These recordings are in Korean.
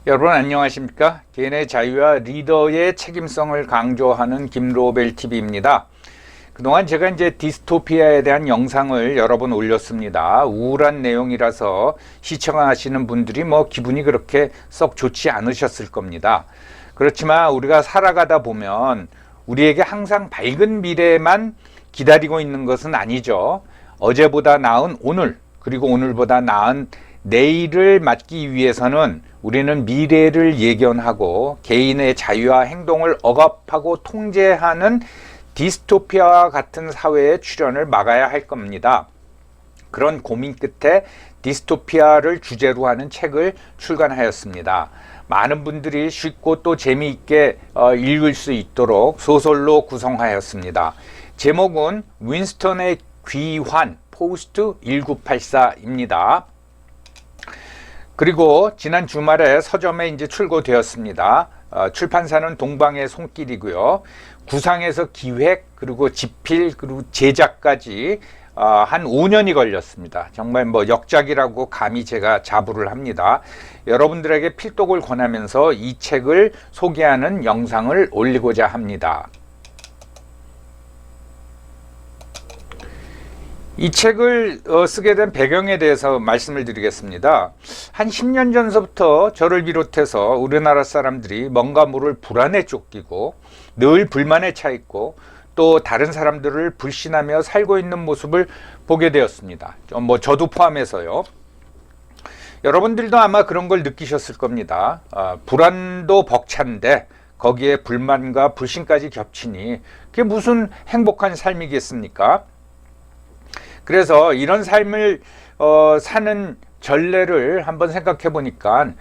여러분 안녕하십니까? 개인의 자유와 리더의 책임성을 강조하는 김로벨 TV입니다. 그동안 제가 이제 디스토피아에 대한 영상을 여러 번 올렸습니다. 우울한 내용이라서 시청하시는 분들이 기분이 그렇게 썩 좋지 않으셨을 겁니다. 그렇지만 우리가 살아가다 보면 우리에게 항상 밝은 미래만 기다리고 있는 것은 아니죠. 어제보다 나은 오늘, 그리고 오늘보다 나은 내일을 맞기 위해서는 우리는 미래를 예견하고 개인의 자유와 행동을 억압하고 통제하는 디스토피아와 같은 사회의 출현을 막아야 할 겁니다. 그런 고민 끝에 디스토피아를 주제로 하는 책을 출간하였습니다. 많은 분들이 쉽고 또 재미있게 읽을 수 있도록 소설로 구성하였습니다. 제목은 윈스턴의 귀환 포스트 1984입니다. 그리고 지난 주말에 서점에 이제 출고되었습니다. 출판사는 동방의 손길이고요. 구상에서 기획, 그리고 집필, 그리고 제작까지 한 5년이 걸렸습니다. 정말 역작이라고 감히 제가 자부를 합니다. 여러분들에게 필독을 권하면서 이 책을 소개하는 영상을 올리고자 합니다. 이 책을 쓰게 된 배경에 대해서 말씀을 드리겠습니다. 한 10년 전서부터 저를 비롯해서 우리나라 사람들이 뭔가 모를 불안에 쫓기고 늘 불만에 차 있고 또 다른 사람들을 불신하며 살고 있는 모습을 보게 되었습니다. 저도 포함해서요. 여러분들도 아마 그런 걸 느끼셨을 겁니다. 불안도 벅찬데 거기에 불만과 불신까지 겹치니 그게 무슨 행복한 삶이겠습니까? 그래서 이런 삶을 사는 전례를 한번 생각해 보니까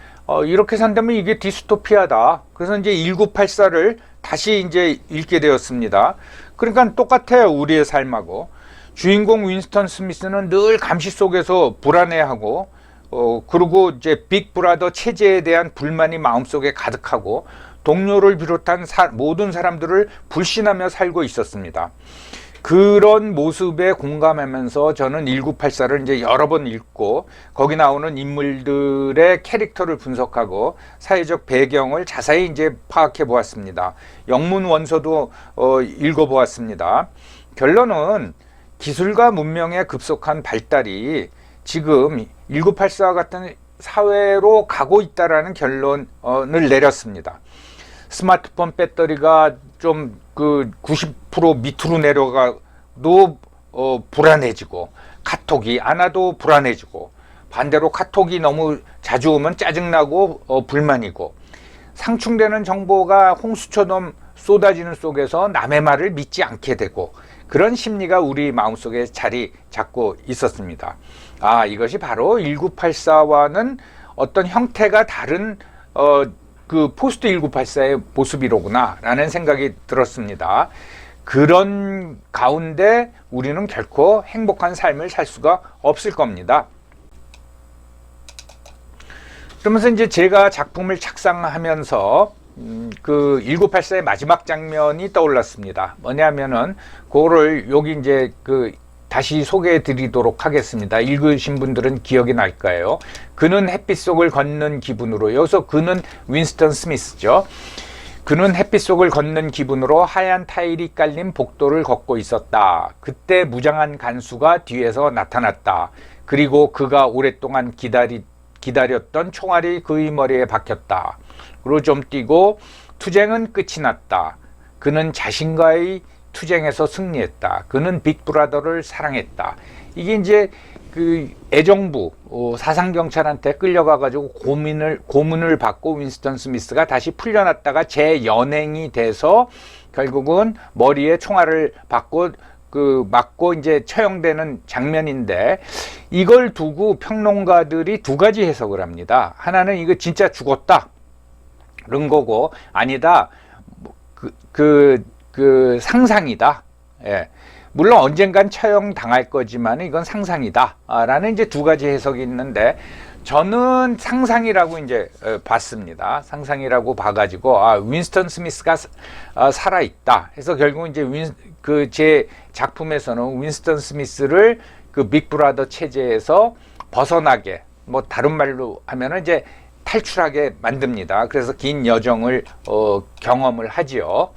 이렇게 산다면 이게 디스토피아다. 그래서 이제 1984를 다시 이제 읽게 되었습니다. 그러니까 똑같아요, 우리의 삶하고. 주인공 윈스턴 스미스는 늘 감시 속에서 불안해하고 그리고 이제 빅브라더 체제에 대한 불만이 마음속에 가득하고 동료를 비롯한 모든 사람들을 불신하며 살고 있었습니다. 그런 모습에 공감하면서 저는 1984를 이제 여러 번 읽고 거기 나오는 인물들의 캐릭터를 분석하고 사회적 배경을 자세히 이제 파악해 보았습니다. 영문 원서도 읽어 보았습니다. 결론은 기술과 문명의 급속한 발달이 지금 1984와 같은 사회로 가고 있다라는 결론을 내렸습니다. 스마트폰 배터리가 좀 90% 밑으로 내려가도 불안해지고 카톡이 안 와도 불안해지고 반대로 카톡이 너무 자주 오면 짜증나고 불만이고 상충되는 정보가 홍수처럼 쏟아지는 속에서 남의 말을 믿지 않게 되고 그런 심리가 우리 마음속에 자리 잡고 있었습니다. 이것이 바로 1984와는 어떤 형태가 다른 포스트 1984의 모습이로구나 라는 생각이 들었습니다. 그런 가운데 우리는 결코 행복한 삶을 살 수가 없을 겁니다. 그러면서 이제 제가 작품을 착상하면서 1984의 마지막 장면이 떠올랐습니다. 뭐냐면은 그거를 여기 이제 다시 소개해 드리도록 하겠습니다. 읽으신 분들은 기억이 날 거예요. 그는 햇빛 속을 걷는 기분으로, 여기서 그는 윈스턴 스미스죠. 그는 햇빛 속을 걷는 기분으로 하얀 타일이 깔린 복도를 걷고 있었다. 그때 무장한 간수가 뒤에서 나타났다. 그리고 그가 오랫동안 기다렸던 총알이 그의 머리에 박혔다. 그리고 좀 뛰고 투쟁은 끝이 났다. 그는 자신과의 투쟁에서 승리했다. 그는 빅브라더를 사랑했다. 이게 이제 애정부 사상경찰한테 끌려가가지고 고문을 받고 윈스턴 스미스가 다시 풀려났다가 재연행이 돼서 결국은 머리에 총알을 맞고 이제 처형되는 장면인데 이걸 두고 평론가들이 두 가지 해석을 합니다. 하나는 이거 진짜 죽었다 그런 거고 아니다 상상이다. 예. 물론 언젠간 처형당할 거지만 이건 상상이다. 라는 이제 두 가지 해석이 있는데 저는 상상이라고 이제 봤습니다. 상상이라고 봐가지고 윈스턴 스미스가 살아있다. 그래서 결국 이제 제 작품에서는 윈스턴 스미스를 빅브라더 체제에서 벗어나게 다른 말로 하면은 이제 탈출하게 만듭니다. 그래서 긴 여정을 경험을 하지요.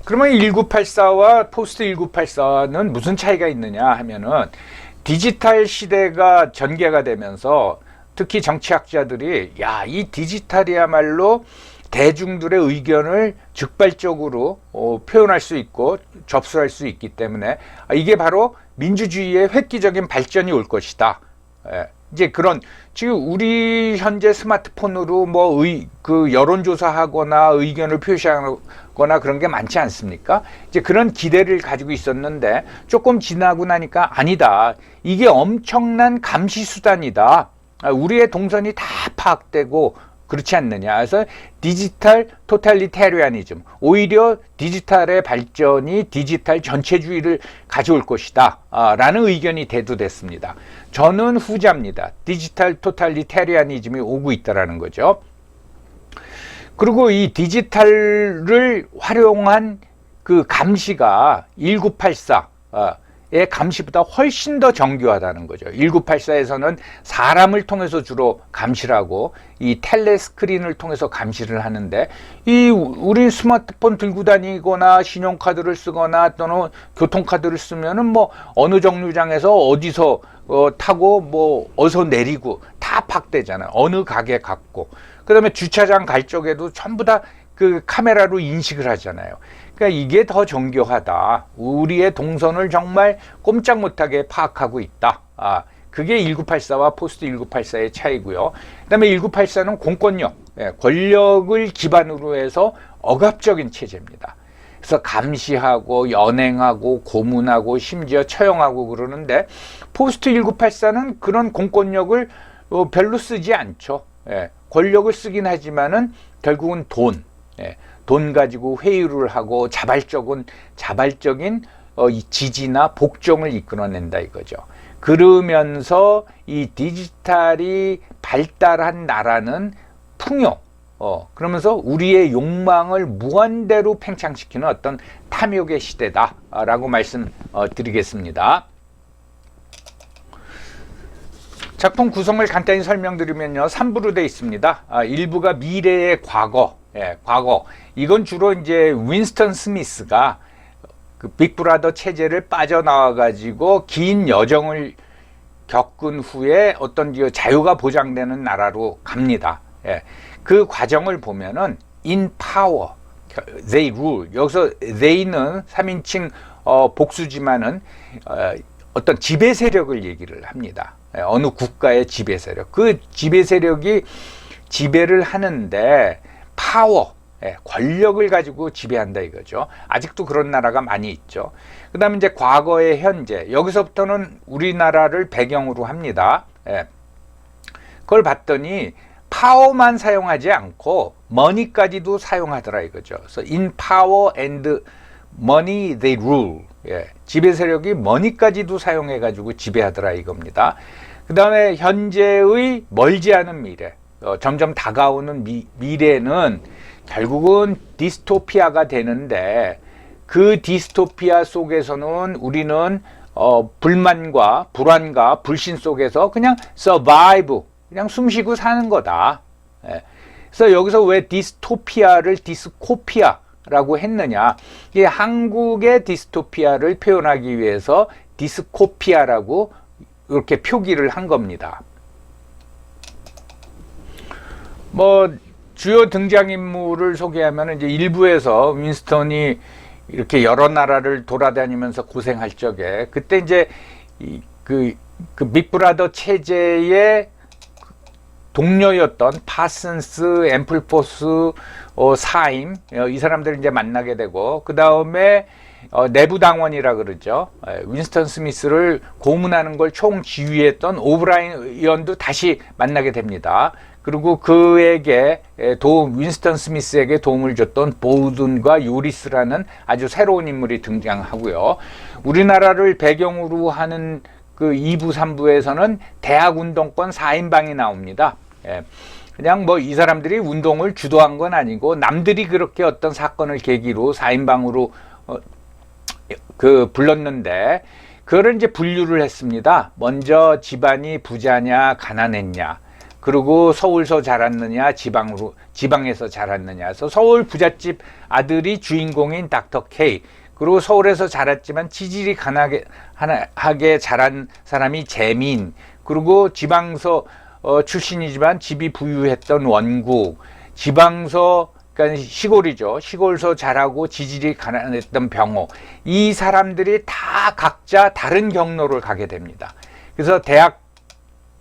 그러면 1984와 포스트 1984는 무슨 차이가 있느냐 하면은 디지털 시대가 전개가 되면서 특히 정치학자들이 이 디지털이야말로 대중들의 의견을 즉발적으로 표현할 수 있고 접수할 수 있기 때문에 이게 바로 민주주의의 획기적인 발전이 올 것이다. 이제 그런 지금 우리 현재 스마트폰으로 그 여론조사하거나 의견을 표시하거나 그런 게 많지 않습니까? 이제 그런 기대를 가지고 있었는데 조금 지나고 나니까 아니다. 이게 엄청난 감시 수단이다. 우리의 동선이 다 파악되고 그렇지 않느냐. 그래서 디지털 토탈리테리아니즘, 오히려 디지털의 발전이 디지털 전체주의를 가져올 것이다 라는 의견이 대두됐습니다. 저는 후자입니다. 디지털 토탈리테리아니즘이 오고 있다는 거죠. 그리고 이 디지털을 활용한 그 감시가 1984의 감시보다 훨씬 더 정교하다는 거죠. 1984에서는 사람을 통해서 주로 감시를 하고 이 텔레스크린을 통해서 감시를 하는데 우리 스마트폰 들고 다니거나 신용카드를 쓰거나 또는 교통카드를 쓰면은 어느 정류장에서 어디서 타고 어디서 내리고 다 파악되잖아요. 어느 가게 갔고 그 다음에 주차장 갈 적에도 전부 다 그 카메라로 인식을 하잖아요. 그러니까 이게 더 정교하다. 우리의 동선을 정말 꼼짝 못하게 파악하고 있다. 그게 1984와 포스트 1984의 차이고요. 그 다음에 1984는 공권력, 권력을 기반으로 해서 억압적인 체제입니다. 그래서 감시하고 연행하고 고문하고 심지어 처형하고 그러는데 포스트 1984는 그런 공권력을 별로 쓰지 않죠. 권력을 쓰긴 하지만은 결국은 돈 가지고 회유를 하고 자발적인 지지나 복종을 이끌어낸다 이거죠. 그러면서 이 디지털이 발달한 나라는 풍요, 그러면서 우리의 욕망을 무한대로 팽창시키는 어떤 탐욕의 시대다라고 말씀드리겠습니다. 작품 구성을 간단히 설명드리면요, 3부로 되어 있습니다. 1부가 미래의 과거, 과거. 이건 주로 이제 윈스턴 스미스가 그 빅브라더 체제를 빠져나와 가지고 긴 여정을 겪은 후에 어떤 자유가 보장되는 나라로 갑니다. 그 과정을 보면은 in power, they rule. 여기서 they는 3인칭 복수지만은 어떤 지배 세력을 얘기를 합니다. 어느 국가의 지배 세력. 그 지배 세력이 지배를 하는데 파워, 권력을 가지고 지배한다 이거죠. 아직도 그런 나라가 많이 있죠. 그 다음에 이제 과거의 현재. 여기서부터는 우리나라를 배경으로 합니다. 그걸 봤더니 파워만 사용하지 않고 머니까지도 사용하더라 이거죠. 그래서 in power and money they rule. 지배 세력이 머니까지도 사용해 가지고 지배하더라 이겁니다. 그 다음에 현재의 멀지 않은 미래, 점점 다가오는 미래는 결국은 디스토피아가 되는데 그 디스토피아 속에서는 우리는 불만과 불안과 불신 속에서 그냥 survive, 그냥 숨쉬고 사는 거다. 그래서 여기서 왜 디스토피아를 디스코피아라고 했느냐, 이게 한국의 디스토피아를 표현하기 위해서 디스코피아라고 이렇게 표기를 한 겁니다. 주요 등장인물을 소개하면 이제 1부에서 윈스턴이 이렇게 여러 나라를 돌아다니면서 고생할 적에 그때 이제 그 빅브라더 체제의 동료였던 파슨스, 앰플포스, 사임, 이 사람들을 이제 만나게 되고, 그 다음에 내부당원이라 그러죠. 윈스턴 스미스를 고문하는 걸 총지휘했던 오브라이언도 다시 만나게 됩니다. 그리고 그에게 윈스턴 스미스에게 도움을 줬던 보우든과 요리스라는 아주 새로운 인물이 등장하고요. 우리나라를 배경으로 하는 그 2부, 3부에서는 대학운동권 4인방이 나옵니다. 그냥 이 사람들이 운동을 주도한 건 아니고 남들이 그렇게 어떤 사건을 계기로 4인방으로 불렀는데 그거를 이제 분류를 했습니다. 먼저 집안이 부자냐 가난했냐, 그리고 서울서 자랐느냐 지방에서 자랐느냐. 그래서 서울 부잣집 아들이 주인공인 닥터 K, 그리고 서울에서 자랐지만 지질이 가난하게 자란 사람이 재민, 그리고 지방서 출신이지만 집이 부유했던 원국, 지방서 그러니까 시골이죠. 시골서 자라고 지질이 가난했던 병호. 이 사람들이 다 각자 다른 경로를 가게 됩니다. 그래서 대학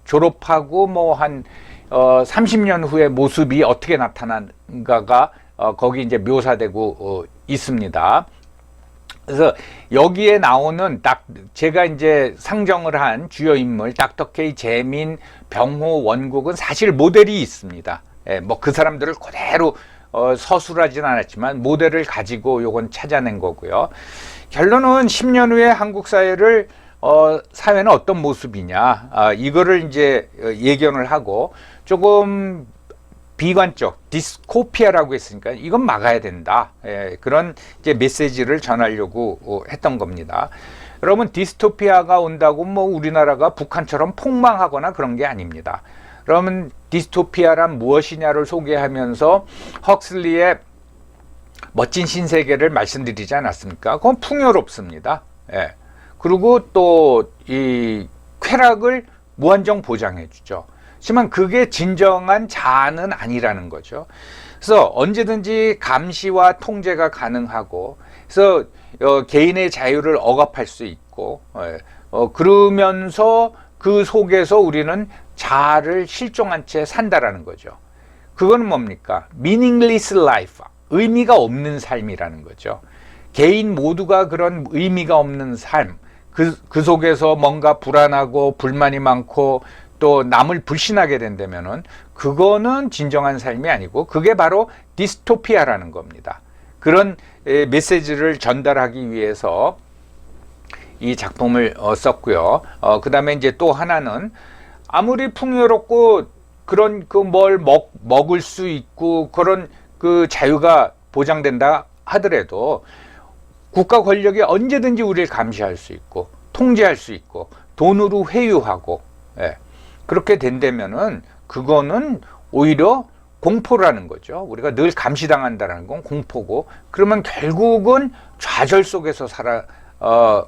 졸업하고 뭐 한 30년 후의 모습이 어떻게 나타난가가 거기 이제 묘사되고 있습니다. 그래서 여기에 나오는 제가 이제 상정을 한 주요 인물 닥터 K, 재민, 병호, 원국은 사실 모델이 있습니다. 예, 뭐 그 사람들을 그대로 서술하진 않았지만 모델을 가지고 요건 찾아낸 거고요. 결론은 10년 후에 한국 사회를 사회는 어떤 모습이냐, 이거를 이제 예견을 하고 조금 비관적 디스토피아라고 했으니까 이건 막아야 된다. 예, 그런 이제 메시지를 전하려고 했던 겁니다. 여러분, 디스토피아가 온다고 뭐 우리나라가 북한처럼 폭망하거나 그런 게 아닙니다. 그러면 디스토피아란 무엇이냐를 소개하면서 헉슬리의 멋진 신세계를 말씀드리지 않았습니까? 그건 풍요롭습니다. 예. 그리고 또 이 쾌락을 무한정 보장해 주죠. 하지만 그게 진정한 자아는 아니라는 거죠. 그래서 언제든지 감시와 통제가 가능하고, 그래서 개인의 자유를 억압할 수 있고, 그러면서 그 속에서 우리는 자아를 실종한 채 산다라는 거죠. 그거는 뭡니까? meaningless life, 의미가 없는 삶이라는 거죠. 개인 모두가 그런 의미가 없는 삶, 그 속에서 뭔가 불안하고 불만이 많고 또 남을 불신하게 된다면은 그거는 진정한 삶이 아니고 그게 바로 디스토피아라는 겁니다. 그런 메시지를 전달하기 위해서 이 작품을 썼고요. 그 다음에 이제 또 하나는 아무리 풍요롭고 그런 그 뭘 먹을 수 있고 그런 그 자유가 보장된다 하더라도 국가 권력이 언제든지 우리를 감시할 수 있고 통제할 수 있고 돈으로 회유하고, 예, 그렇게 된다면은 그거는 오히려 공포라는 거죠. 우리가 늘 감시당한다는 건 공포고, 그러면 결국은 좌절 속에서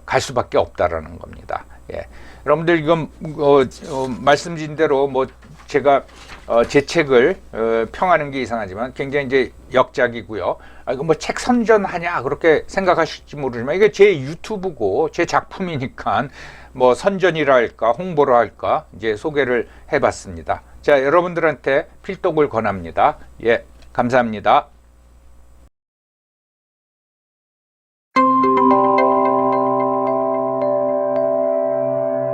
갈 수밖에 없다라는 겁니다. 예. 여러분들 이건 말씀드린 대로 뭐 제가 제 책을 평하는 게 이상하지만 굉장히 이제 역작이고요. 이거 뭐 책 선전하냐 그렇게 생각하실지 모르지만 이게 제 유튜브고 제 작품이니까 뭐 선전이라 할까 홍보라 할까 이제 소개를 해봤습니다. 자, 여러분들한테 필독을 권합니다. 예, 감사합니다.